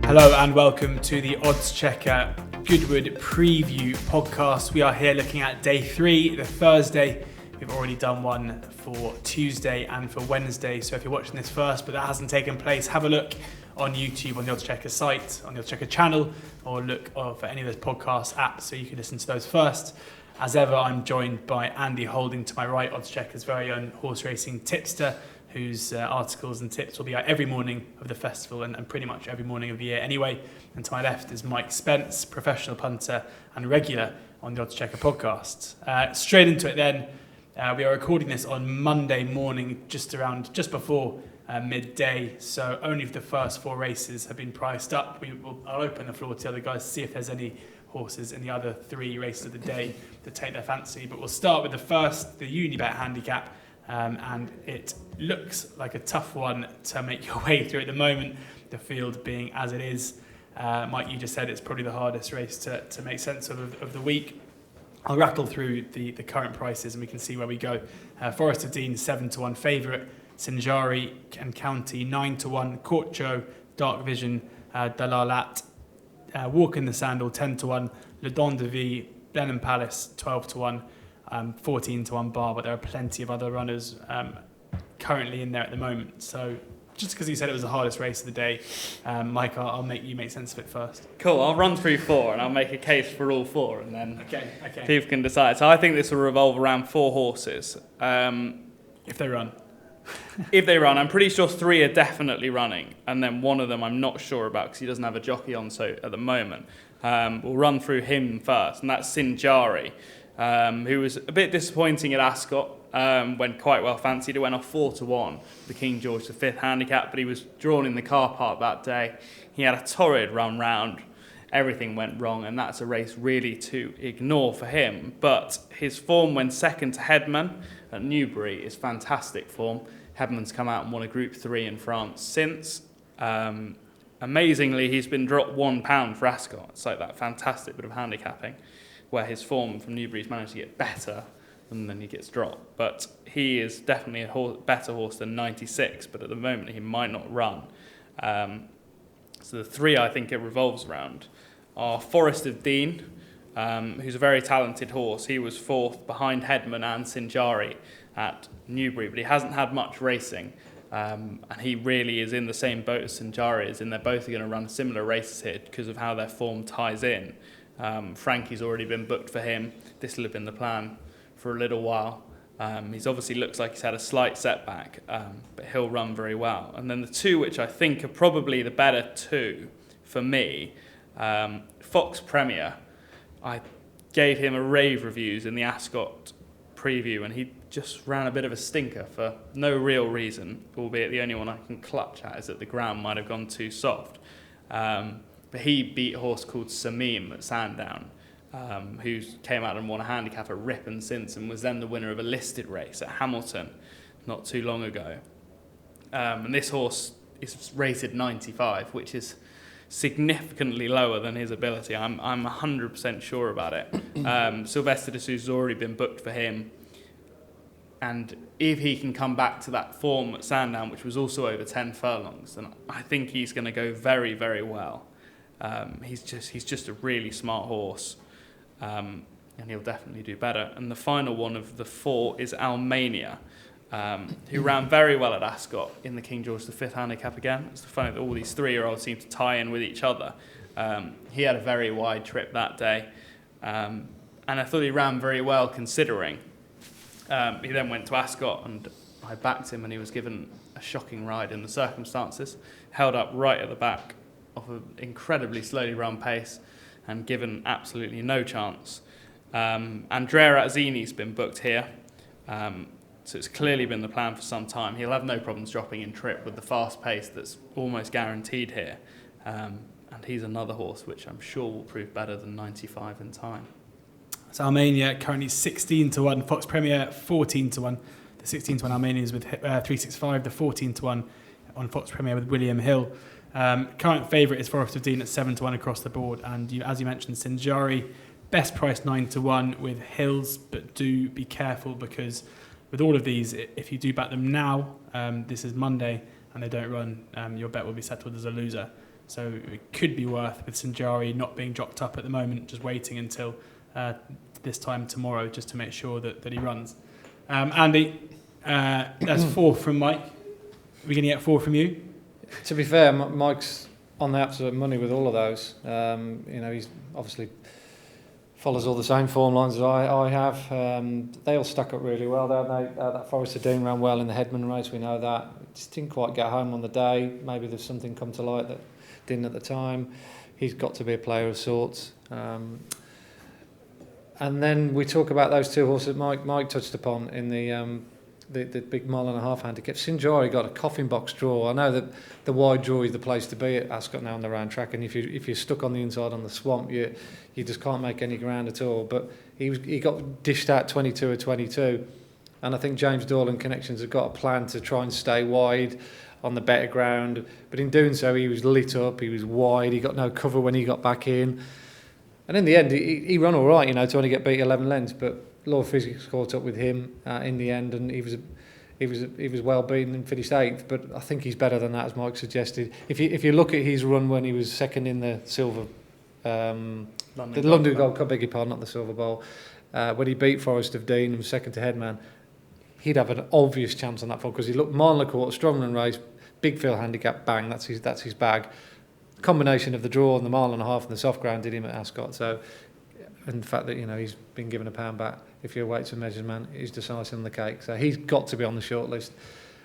Hello and welcome to the Oddschecker Goodwood preview podcast. We are here looking at day 3, the Thursday. We've already done one for Tuesday and for Wednesday. So if you're watching this first but that hasn't taken place, have a look on YouTube, on the Oddschecker site, on the Oddschecker channel, or look for any of those podcast apps so you can listen to those first. As ever, I'm joined by Andy Holding to my right, Oddschecker's very own horse racing tipster, whose articles and tips will be out every morning of the festival and pretty much every morning of the year anyway. And to my left is Mike Spence, professional punter and regular on the Oddschecker podcast. Straight into it then. We are recording this on Monday morning, just before midday. So only the first 4 races have been priced up. I'll open the floor to the other guys to see if there's any horses in the other 3 races of the day that take their fancy. But we'll start with the first, the Unibet handicap. And it looks like a tough one to make your way through at the moment, the field being as it is. Mike, you just said it's probably the hardest race to make sense of the week. I'll rattle through the current prices and we can see where we go. Forest of Dean, 7-1 favourite. Sinjari and County, 9-1. Corcho, Dark Vision, Dalalat. Walk in the Sandal, 10-1. Le Don de Vie, Blenheim Palace, 12-1. 14-1 bar, but there are plenty of other runners currently in there at the moment. So just because you said it was the hardest race of the day, Mike, I'll make you make sense of it first. Cool, I'll run through 4 and I'll make a case for all 4 and then okay. people can decide. So I think this will revolve around 4 horses. If they run. If they run, I'm pretty sure 3 are definitely running, and then one of them I'm not sure about because he doesn't have a jockey on so at the moment. We'll run through him first, and that's Sinjari. Who was a bit disappointing at Ascot, went quite well fancied. It went off 4-1, the King George V handicap, but he was drawn in the car park that day. He had a torrid run round. Everything went wrong, and that's a race really to ignore for him. But his form when second to Headman at Newbury is fantastic form. Headman's come out and won a Group 3 in France since. Amazingly, he's been dropped £1 for Ascot. It's like that fantastic bit of handicapping, where his form from Newbury's managed to get better and then he gets dropped. But he is definitely a better horse than 96, but at the moment he might not run. So the 3 I think it revolves around are Forest of Dean, who's a very talented horse. He was 4th behind Headman and Sinjari at Newbury, but he hasn't had much racing. And he really is in the same boat as Sinjari is, and they're both going to run similar races here because of how their form ties in. Frankie's already been booked for him. This will have been the plan for a little while. He's obviously looks like he's had a slight setback, but he'll run very well. And then the 2 which I think are probably the better 2 for me, Fox Premier. I gave him a rave reviews in the Ascot preview and he just ran a bit of a stinker for no real reason, albeit the only one I can clutch at is that the ground might have gone too soft. But he beat a horse called Samim at Sandown, who came out and won a handicap at Ripon since and was then the winner of a listed race at Hamilton not too long ago. And this horse is rated 95, which is significantly lower than his ability. I'm 100% sure about it. Sylvester de Sousa's already been booked for him. And if he can come back to that form at Sandown, which was also over 10 furlongs, then I think he's going to go very, very well. He's just a really smart horse, and he'll definitely do better. And the final one of the 4 is Almania, who ran very well at Ascot in the King George V handicap again. It's funny that all these 3-year-olds seem to tie in with each other. He had a very wide trip that day, and I thought he ran very well considering. He then went to Ascot and I backed him and he was given a shocking ride in the circumstances, held up right at the back off an incredibly slowly run pace and given absolutely no chance. Andrea Azzini's been booked here, so it's clearly been the plan for some time. He'll have no problems dropping in trip with the fast pace that's almost guaranteed here, and he's another horse which I'm sure will prove better than 95 in time. So Almania currently 16-1, Fox Premier 14-1. The 16-1 Almania is with 365, the 14-1 on Fox Premier with William Hill. Current favourite is Forest of Dean at 7-1 across the board, and as you mentioned, Sinjari best price 9-1 with Hills, but do be careful because with all of these, if you do back them now, this is Monday, and they don't run, your bet will be settled as a loser. So it could be worth, with Sinjari not being dropped up at the moment, just waiting until this time tomorrow just to make sure that he runs. Andy, that's 4 from Mike. Are we going to get 4 from you? To be fair, Mike's on the absolute money with all of those. He's obviously follows all the same form lines as I have. They all stuck up really well, don't they? That Forester Dean ran well in the Headman race, we know that. Just didn't quite get home on the day. Maybe there's something come to light that didn't at the time. He's got to be a player of sorts. And then we talk about those 2 horses that Mike touched upon in the big 1.5 mile handicap. Sinjari got a coffin box draw. I know that the wide draw is the place to be at Ascot now on the round track, and if you're stuck on the inside on the swamp, you just can't make any ground at all. But he got dished out 22 or 22, and I think James Doyle and Connections have got a plan to try and stay wide on the better ground. But in doing so, he was lit up, he was wide, he got no cover when he got back in. And in the end, he ran all right, to only get beat 11 lengths. But Law of Physics caught up with him in the end, and he was well beaten and finished 8th. But I think he's better than that, as Mike suggested. If you look at his run when he was second in the Silver, London Gold Cup, beg your pardon, not the Silver Bowl, when he beat Forest of Dean and was second to Headman, he'd have an obvious chance on that one because he looked mile and a quarter, strong run race, big field handicap, bang, that's his bag. Combination of the draw and the 1.5 miles and the soft ground did him at Ascot. So, and the fact that he's been given £1 back if you're a weights and measures man is just icing on the cake. So he's got to be on the short list.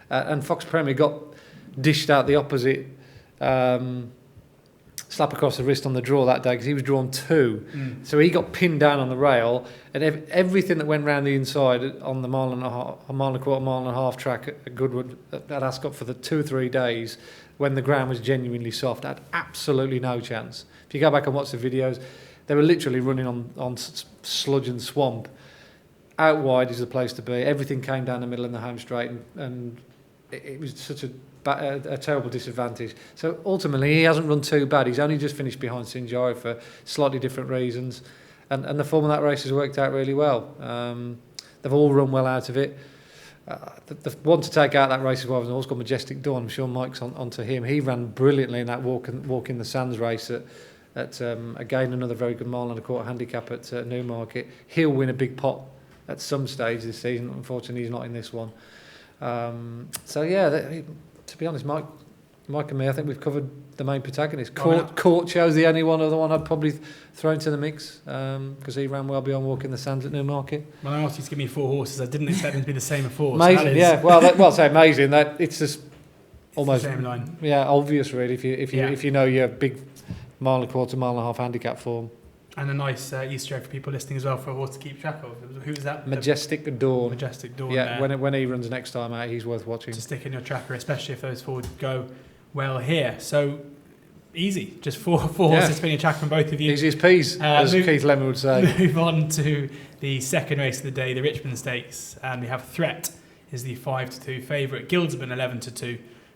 And Fox Premier got dished out the opposite slap across the wrist on the draw that day because he was drawn 2. So he got pinned down on the rail, and everything that went round the inside on the 1.5 mile track at Goodwood at Ascot for the 2 or 3 days when the ground was genuinely soft had absolutely no chance. If you go back and watch the videos, they were literally running on sludge and swamp. Out wide is the place to be. Everything came down the middle in the home straight, and it was such a terrible disadvantage. So ultimately, he hasn't run too bad. He's only just finished behind Sinjari for slightly different reasons, and the form of that race has worked out really well. They've all run well out of it. The one to take out that race as well was an horse called Majestic Dawn. I'm sure Mike's onto him. He ran brilliantly in that walk in the sands race at again another very good 1.25 mile handicap at Newmarket. He'll win a big pot at some stage this season. Unfortunately, he's not in this one. To be honest, Mike and me, I think we've covered the main protagonists. Court Show's the only other one I'd probably throw into the mix because he ran well beyond walking the sands at Newmarket. When I asked you to give me 4 horses, I didn't expect them to be the same as 4. Amazing, so yeah. Well, say amazing. That it's just almost the same line. Yeah, obvious really. If you know your big 1.25 mile handicap form. And a nice Easter egg for people listening as well for a horse to keep track of. Who was that? Majestic Dawn. Majestic Dawn. Yeah, when he runs next time out, he's worth watching. To stick in your tracker, especially if those 4 go well here. So easy, just 4 horses to be in your tracker from both of you. Easy as peas, as Keith Lemon would say. Move on to the second race of the day, the Richmond Stakes, and we have Threat is the 5-2 favourite, Gildsburn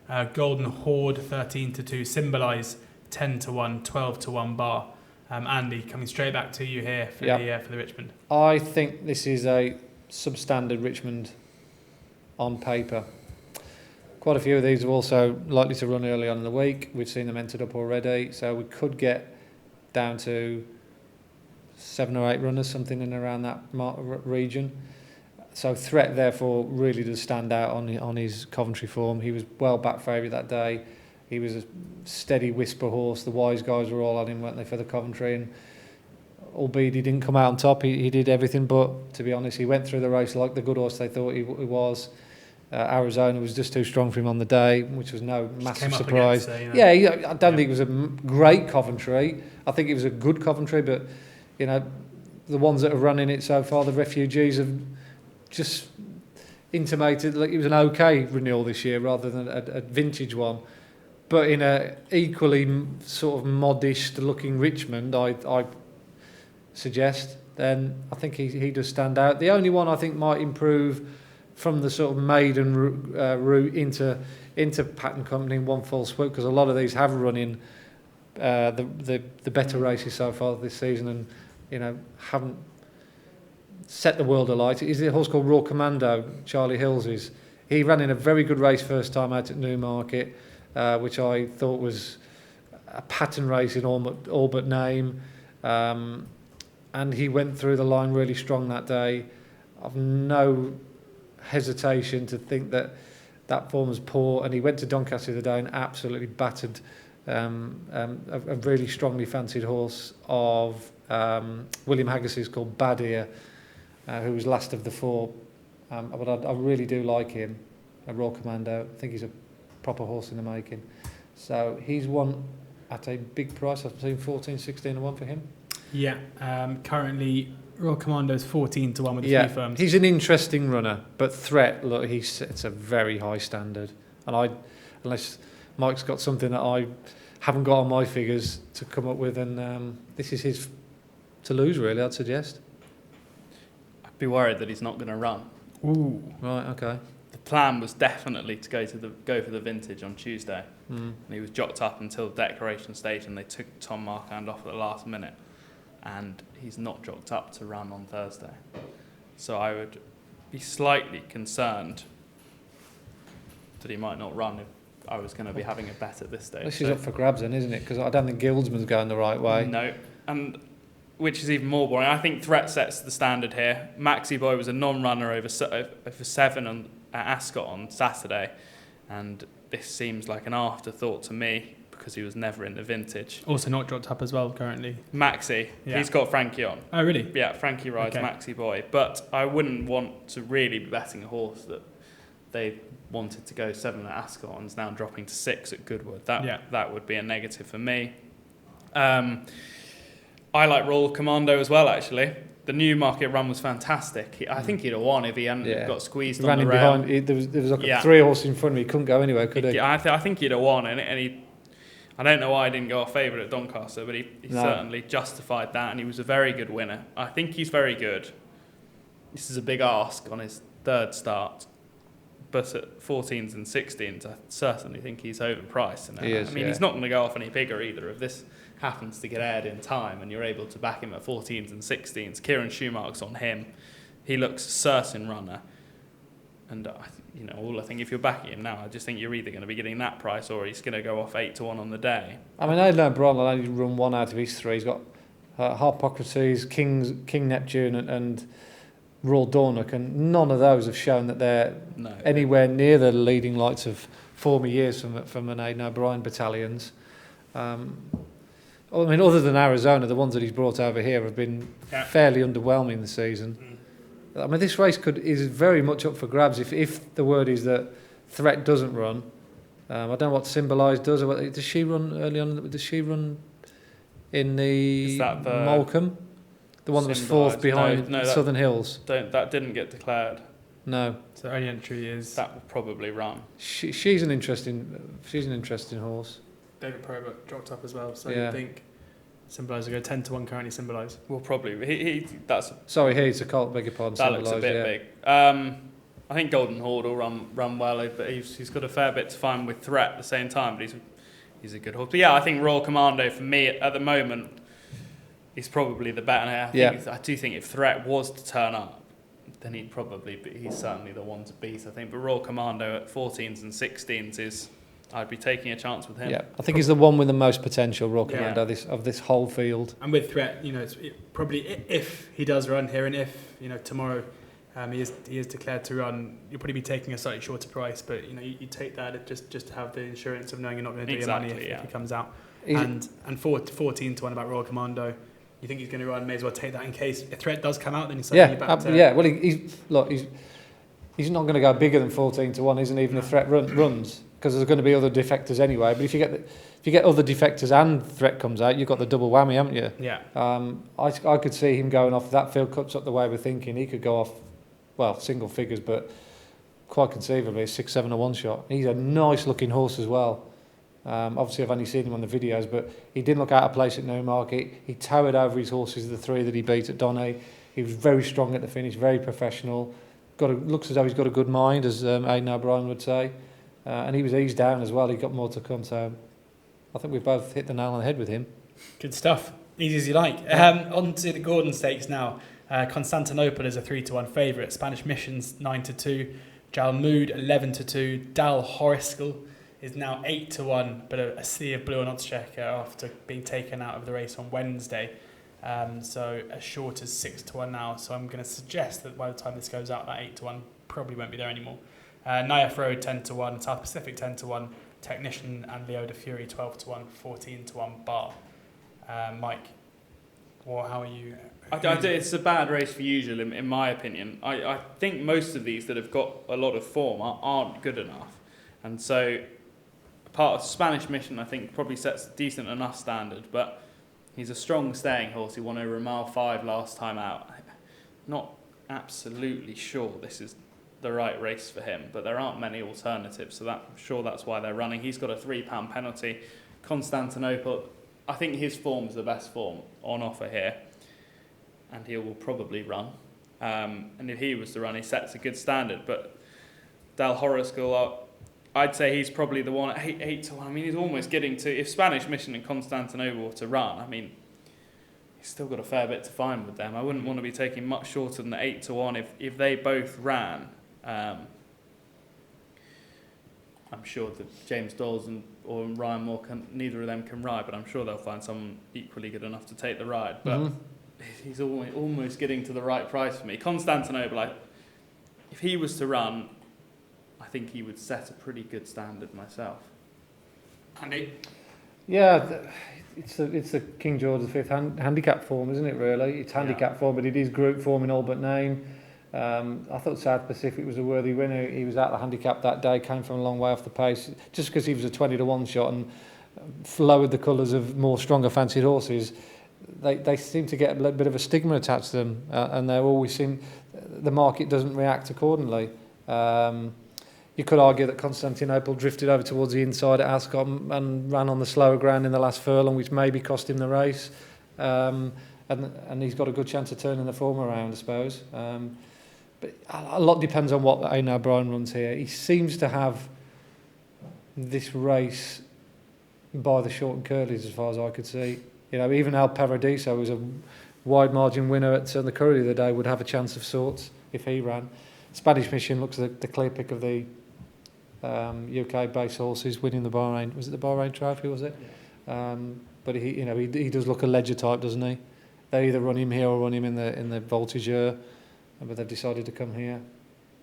11-2, Golden Horde 13-2, Symbolise 10-1, 12-1 bar. Andy, coming straight back to you here for the Richmond. I think this is a substandard Richmond on paper. Quite a few of these are also likely to run early on in the week. We've seen them entered up already, so we could get down to 7 or 8 runners, something in around that region. So Threat, therefore, really does stand out on his Coventry form. He was well back favourite that day. He was a steady whisper horse. The wise guys were all on him, weren't they, for the Coventry? And albeit he didn't come out on top, he did everything. But to be honest, he went through the race like the good horse they thought he was. Arizona was just too strong for him on the day, which was no massive surprise. I don't think it was a great Coventry. I think it was a good Coventry, but the ones that have run in it so far, the refugees, have just intimated like it was an okay renewal this year rather than a vintage one. But in a equally sort of modest looking Richmond, I suggest, then I think he does stand out. The only one I think might improve from the sort of maiden route into pattern company in one full swoop, because a lot of these have run in the better races so far this season and haven't set the world alight. Is a horse called Raw Commando, Charlie Hills's. He ran in a very good race first time out at Newmarket, which I thought was a pattern race in all but name. And he went through the line really strong that day. I've no hesitation to think that form was poor, and he went to Doncaster the other day and absolutely battered a really strongly fancied horse of William Haggis's called Bad Ear, who was last of the four. But I really do like him, a Royal Commando. I think he's a proper horse in the making. So he's won at a big price. I've seen 14, 16 to 1 for him. Yeah, currently Royal Commando's 14 to 1 with the three firms. He's an interesting runner, but Threat, look, he sets a very high standard. And unless Mike's got something that I haven't got on my figures to come up with, and this is his to lose, really, I'd suggest. I'd be worried that he's not going to run. Ooh. Right, okay. The plan was definitely to go for the vintage on Tuesday. And he was jocked up until the declaration stage, and they took Tom Marquand off at the last minute. And he's not jocked up to run on Thursday. So I would be slightly concerned that he might not run if I was going to be having a bet at this stage. This is up for grabs then, isn't it? Because I don't think Guildsman's going the right way. No, and which is even more boring. I think Threat sets the standard here. Maxi Boy was a non-runner over 7 at Ascot on Saturday, and this seems like an afterthought to me because he was never in the vintage. Also not dropped up as well currently. Maxi, he's got Frankie on. Oh, really? Yeah, Frankie rides Maxi Boy. But I wouldn't want to really be betting a horse that they wanted to go 7 at Ascot and is now dropping to 6 at Goodwood. That would be a negative for me. I like Royal Commando as well, actually. The Newmarket run was fantastic. I think he'd have won if he hadn't got squeezed on the rail. There was like 3 horses in front of him. He couldn't go anywhere, could he? I think he'd have won, and he. I don't know why he didn't go off favourite at Doncaster, but he certainly justified that, and he was a very good winner. I think he's very good. This is a big ask on his 3rd start, but at 14s and 16s, I certainly think he's overpriced. He's not going to go off any bigger either. If this happens to get aired in time and you're able to back him at 14s and 16s, Kieran Schumacher's on him. He looks a certain runner. And, I think if you're backing him now, I just think you're either going to be getting that price or he's going to go off 8 to 1 on the day. I mean, Aidan O'Brien will only run 1 out of his 3. He's got Harpocrates, King Neptune and Royal Dornoch, and none of those have shown that they're anywhere near the leading lights of former years from an Aidan O'Brien battalions. Other than Arizona, the ones that he's brought over here have been fairly underwhelming this season. I mean, this race is very much up for grabs if the word is that Threat doesn't run. I don't know what Symbolise does. Does she run early on? Does she run in the Molecombe? The one that was 4th behind Southern Hills? That didn't get declared. No. So only entry is... That will probably run. She's an interesting horse. David Probert dropped up as well, so I think Symbolise will go 10 to 1 currently. Symbolise. Well, probably. He's a colt. Beg your pardon. That looks a bit big. I think Golden Horde will run well, but he's got a fair bit to find with Threat at the same time. But he's a good horse. But I think Royal Commando for me at the moment is probably the better. I do think if Threat was to turn up, then he's certainly the one to beat. I think. But Royal Commando at 14s and 16s I'd be taking a chance with him. Yeah, I think he's the one with the most potential, Royal Commando, of this whole field. And with Threat, probably if he does run here, and if tomorrow he is declared to run, you'll probably be taking a slightly shorter price. But you take that just to have the insurance of knowing you're not going to do your money if he comes out. And 14 to 1 about Royal Commando. You think he's going to run? May as well take that in case a Threat does come out. Then he's back to... Well, he's not going to go bigger than 14 to 1, isn't even if Threat runs. Because there's going to be other defectors anyway. But if you get other defectors and Threat comes out, you've got the double whammy, haven't you? Yeah. I could see him going off. If that field cuts up the way we're thinking, he could go off, single figures, but quite conceivably a 6-7 or 1 shot. He's a nice looking horse as well. Obviously, I've only seen him on the videos, but he didn't look out of place at Newmarket. He towered over his horses, the 3 that he beat at Donny. He was very strong at the finish, very professional. Looks as though he's got a good mind, as Aidan O'Brien would say. And he was eased down as well. He got more to come. So I think we've both hit the nail on the head with him. Good stuff. Easy as you like. On to the Gordon Stakes now. Constantinople is a 3 to 1 favourite. Spanish Missions 9 to 2. Jalmood 11 to 2. Dal Horiscal is now 8-1, but a sea of blue on Oddschecker after being taken out of the race on Wednesday. So as short as 6-1 now. So I'm going to suggest that by the time this goes out, that 8-1 probably won't be there anymore. Nyaf Road 10-1, South Pacific 10-1, Technician and Leo de Fury 12-1, 14-1 bar. Mike, how are you? It's a bad race for usual, in my opinion. I think most of these that have got a lot of form aren't good enough. And so part of Spanish Mission, I think, probably sets a decent enough standard. But he's a strong staying horse. He won over a mile 5 last time out. Not absolutely sure this is the right race for him, but there aren't many alternatives, so I'm sure that's why they're running. He's got a £3 penalty. Constantinople, I think his form's the best form on offer here, and he will probably run. And if he was to run, he sets a good standard. But Del Horoscope, I'd say he's probably the one at 8-1. I mean, he's almost getting to, if Spanish Mission and Constantinople were to run, I mean, he's still got a fair bit to find with them. I wouldn't want to be taking much shorter than the 8-1 if they both ran. I'm sure that James Dawes or Ryan Moore, neither of them can ride, but I'm sure they'll find someone equally good enough to take the ride. But he's almost getting to the right price for me. Constantinople, if he was to run, I think he would set a pretty good standard myself. Andy? Yeah, it's the King George V handicap form, isn't it, really? It's handicap form, but it is group form in all but name. I thought South Pacific was a worthy winner. He was out the handicap that day, came from a long way off the pace. Just because he was a 20-1 shot and lowered the colours of more stronger fancied horses, they seem to get a bit of a stigma attached to them, and they always seem, the market doesn't react accordingly. You could argue that Constantinople drifted over towards the inside at Ascot and ran on the slower ground in the last furlong, which maybe cost him the race. And he's got a good chance of turning the form around, I suppose. But a lot depends on what Aidan O'Brien runs here. He seems to have this race by the short and curlies, as far as I could see. You know, even Al Paradiso, who was a wide margin winner at the Curry the other day, would have a chance of sorts if he ran. Spanish Mission looks like the clear pick of the UK-based horses winning the Bahrain. Was it the Bahrain Trophy? Was it? Yeah. But he does look a ledger type, doesn't he? They either run him here or run him in the Voltigeur, but they've decided to come here.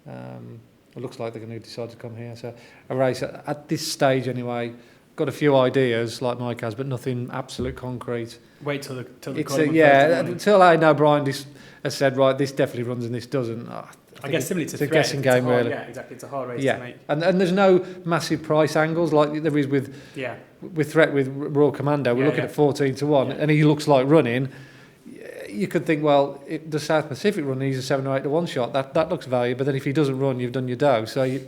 It looks like they're going to decide to come here. So a race at this stage anyway. Got a few ideas like Mike has, but nothing absolute concrete. Wait till the until Aidan O'Brien has said, right, this definitely runs and this doesn't. I guess similarly to it's a guessing game, really. Yeah, exactly. It's a hard race to make. And there's no massive price angles like there is with Threat with Royal Commando. We're looking at 14-1, and he looks like running. You could think, well, the South Pacific run, he's a 7 or 8-1 shot. That looks valuable. But then if he doesn't run, you've done your dough. So I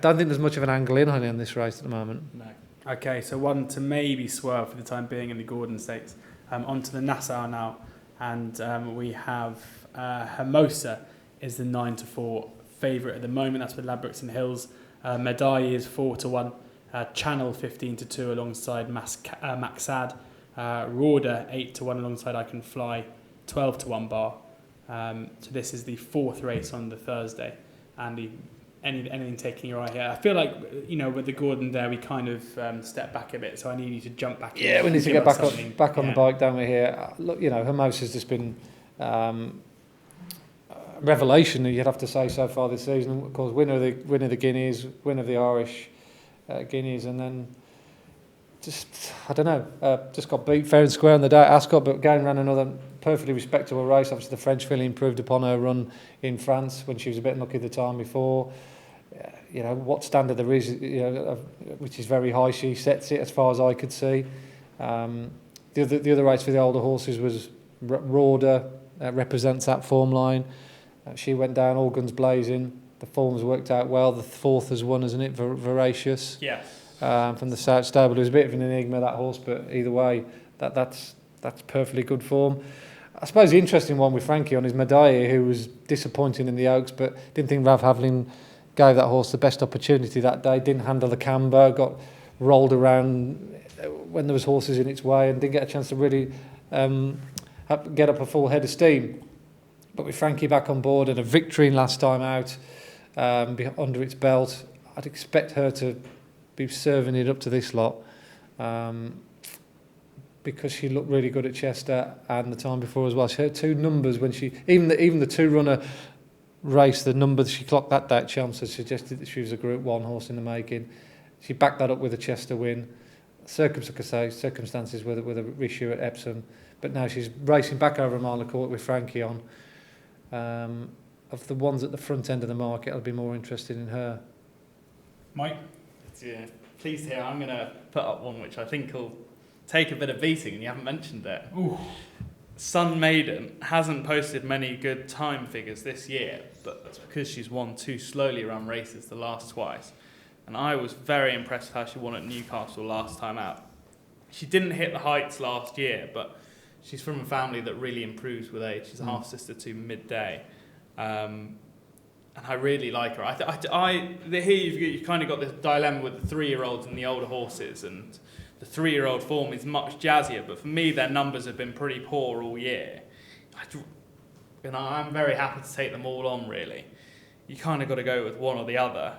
don't think there's much of an angle in this race at the moment. No. Okay, so one to maybe swerve for the time being in the Gordon Stakes. On to the Nassau now, and we have Hermosa is the 9-4 favourite at the moment. That's with Ladbrokes and Hills. Medaille is 4-1. Channel 15-2 alongside Maxad. Rauder 8-1 alongside I Can Fly. 12-1 bar. So this is the fourth race on the Thursday. Andy, anything taking your eye here? I feel like, with the Gordon there, we kind of step back a bit, so I need you to jump back. Yeah, we need to get back on the bike down here. Look, Hermosa's just been revelation, you'd have to say, so far this season. Of course, winner of the Guineas, winner of the Irish Guineas, and then just got beat fair and square on the day at Ascot, but again ran another perfectly respectable race. Obviously, the French filly improved upon her run in France when she was a bit unlucky the time before. What standard there is, which is very high, she sets it as far as I could see. The other race for the older horses was Rauder, represents that form line. She went down all guns blazing. The form's worked out well. The fourth has won, isn't it? Voracious. Yes. From the South Stable. It was a bit of an enigma, that horse, but either way, that's perfectly good form. I suppose the interesting one with Frankie on is Medaille, who was disappointing in the Oaks, but didn't think Rav Havlin gave that horse the best opportunity that day. Didn't handle the camber, got rolled around when there was horses in its way, and didn't get a chance to really get up a full head of steam. But with Frankie back on board and a victory last time out under its belt, I'd expect her to be serving it up to this lot. Because she looked really good at Chester and the time before as well. She had 2 numbers when she even the 2-runner race, the number that she clocked that day at Chelmsford suggested that she was a Group 1 horse in the making. She backed that up with a Chester win. Circumstances with a issue at Epsom, but now she's racing back over a mile and a quarter with Frankie on. Of the ones at the front end of the market, I'll be more interested in her. Mike? Yeah, pleased here. I'm going to put up one which I think will take a bit of beating, and you haven't mentioned it. Ooh. Sun Maiden hasn't posted many good time figures this year, but that's because she's won 2 slowly run races the last twice. And I was very impressed with how she won at Newcastle last time out. She didn't hit the heights last year, but she's from a family that really improves with age. She's a half-sister to Midday. And I really like her. Here you've kind of got this dilemma with the 3-year-olds and the older horses, and the 3-year-old form is much jazzier, but for me their numbers have been pretty poor all year. I'm very happy to take them all on, really. You kind of got to go with one or the other.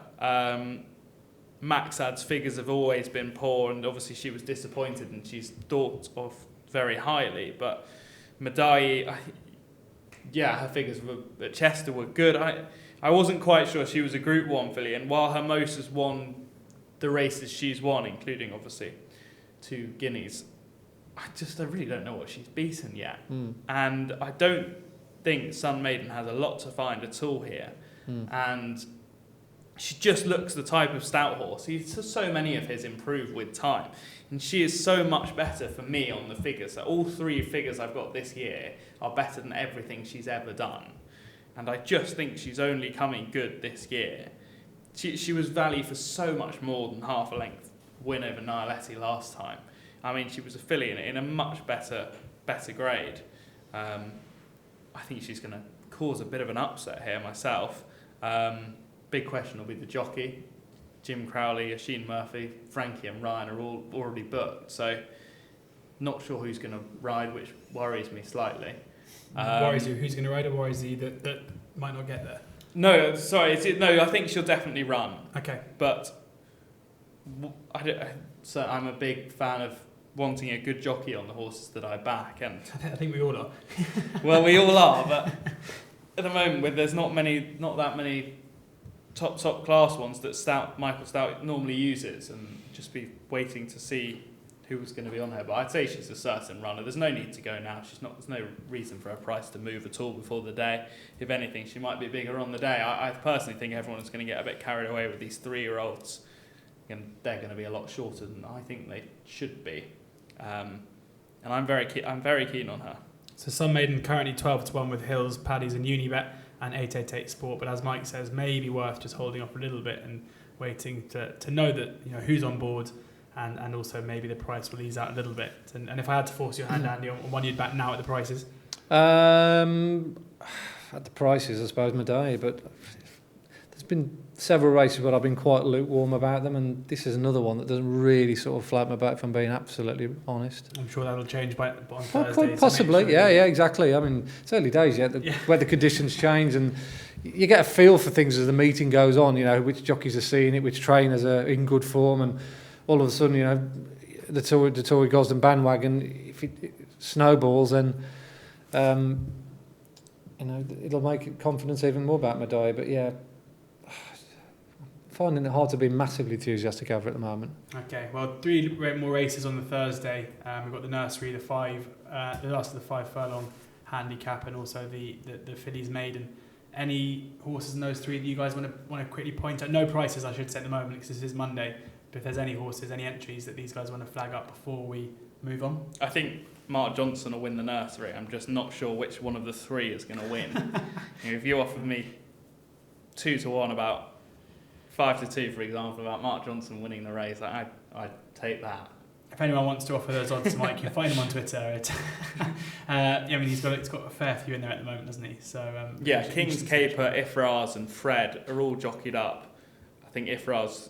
Maxad's figures have always been poor, and obviously she was disappointed and she's thought of very highly, but Madai, her figures at Chester were good. I wasn't quite sure she was a Group 1 filly, and while Hermosa's won the races she's won, including obviously 2 guineas, I really don't know what she's beaten yet. And I don't think Sun Maiden has a lot to find at all here. And she just looks the type of stout horse. So many of his improve with time. And she is so much better for me on the figures. So all 3 figures I've got this year are better than everything she's ever done. And I just think she's only coming good this year. She was valued for so much more than half a length win over Nialetti last time. I mean, she was a filly in a much better grade. I think she's going to cause a bit of an upset here myself. Big question will be the jockey. Jim Crowley, Oisin Murphy, Frankie and Ryan are all already booked, so not sure who's going to ride, which worries me slightly. Worries you? Who's going to ride, or worries you that might not get there? No, sorry. I think she'll definitely run. Okay. But so I'm a big fan of wanting a good jockey on the horses that I back, and I think we all are. Well, we all are, but at the moment, there's not that many top class ones that Michael Stout normally uses, and just be waiting to see who was going to be on her. But I'd say she's a certain runner. There's no need to go now. There's no reason for her price to move at all before the day. If anything, she might be bigger on the day. I personally think everyone's going to get a bit carried away with these 3-year-olds, and they're going to be a lot shorter than I think they should be. And I'm very keen on her. So Sun Maiden currently 12-1 with Hills, Paddy's and Unibet, and 888 Sport. But as Mike says, maybe worth just holding off a little bit and waiting to know that who's on board, and also maybe the price will ease out a little bit. And if I had to force your hand, Andy, on one you'd back now at the prices? At the prices, I suppose, Madai, but there's been several races where I've been quite lukewarm about them, and this is another one that doesn't really sort of float my boat, if I'm being absolutely honest. I'm sure that'll change on Thursday. Quite possibly, so yeah, exactly. I mean, it's early days yet. Weather conditions change, and you get a feel for things as the meeting goes on, which jockeys are seeing it, which trainers are in good form, and all of a sudden, the Tory Gosden bandwagon, if it snowballs, then it'll make confidence even more about Madai. But yeah, finding it hard to be massively enthusiastic over at the moment. Okay, well, 3 more races on the Thursday. We've got the Nursery, the last of the 5 furlong handicap, and also the Fillies Maiden. Any horses in those 3 that you guys want to quickly point out? No prices, I should say, at the moment, because this is Monday. But if there's any horses, any entries that these guys want to flag up before we move on? I think Mark Johnson will win the Nursery. I'm just not sure which one of the 3 is going to win. If you offered me 2-1 about 5-2, for example, about Mark Johnson winning the race, I'd take that. If anyone wants to offer those odds to Mike, you can find him on Twitter. He's got a fair few in there at the moment, doesn't he? So King's Caper, Ifraz, and Fred are all jockeyed up. I think Ifraz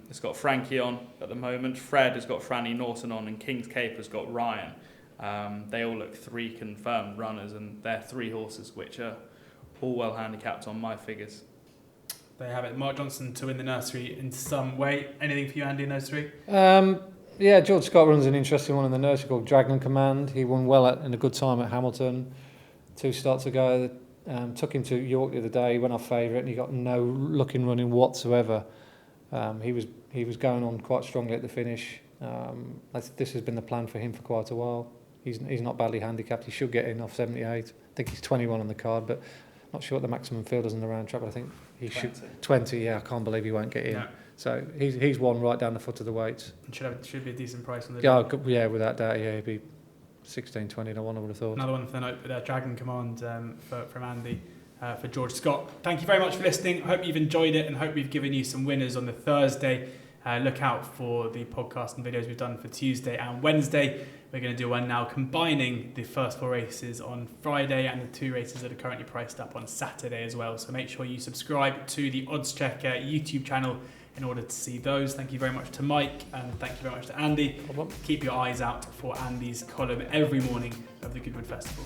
has got Frankie on at the moment. Fred has got Franny Norton on, and King's Caper's got Ryan. They all look 3 confirmed runners, and they're 3 horses which are all well handicapped on my figures. There you have it. Mark Johnson to win the nursery in some way. Anything for you, Andy, in those three? Yeah, George Scott runs an interesting one in the nursery called Dragon Command. He won well in a good time at Hamilton 2 starts ago. Took him to York the other day. He went off favourite and he got no looking running whatsoever. He was going on quite strongly at the finish. This has been the plan for him for quite a while. He's not badly handicapped. He should get in off 78. I think he's 21 on the card, but not sure what the maximum field is in the round trap. But I think he 20. should 20. Yeah, I can't believe he won't get in. No. So he's one right down the foot of the weights. Should be a decent price on the day. Yeah, without doubt. Yeah, he'd be 16, 20 to 1, I would have thought. Another one for the note, Dragon Command from Andy for George Scott. Thank you very much for listening. I hope you've enjoyed it and hope we've given you some winners on the Thursday. Look out for the podcast and videos we've done for Tuesday and Wednesday. We're going to do one now combining the first 4 races on Friday and the 2 races that are currently priced up on Saturday as well. So make sure you subscribe to the Oddschecker YouTube channel in order to see those. Thank you very much to Mike and thank you very much to Andy. Keep your eyes out for Andy's column every morning of the Goodwood Festival.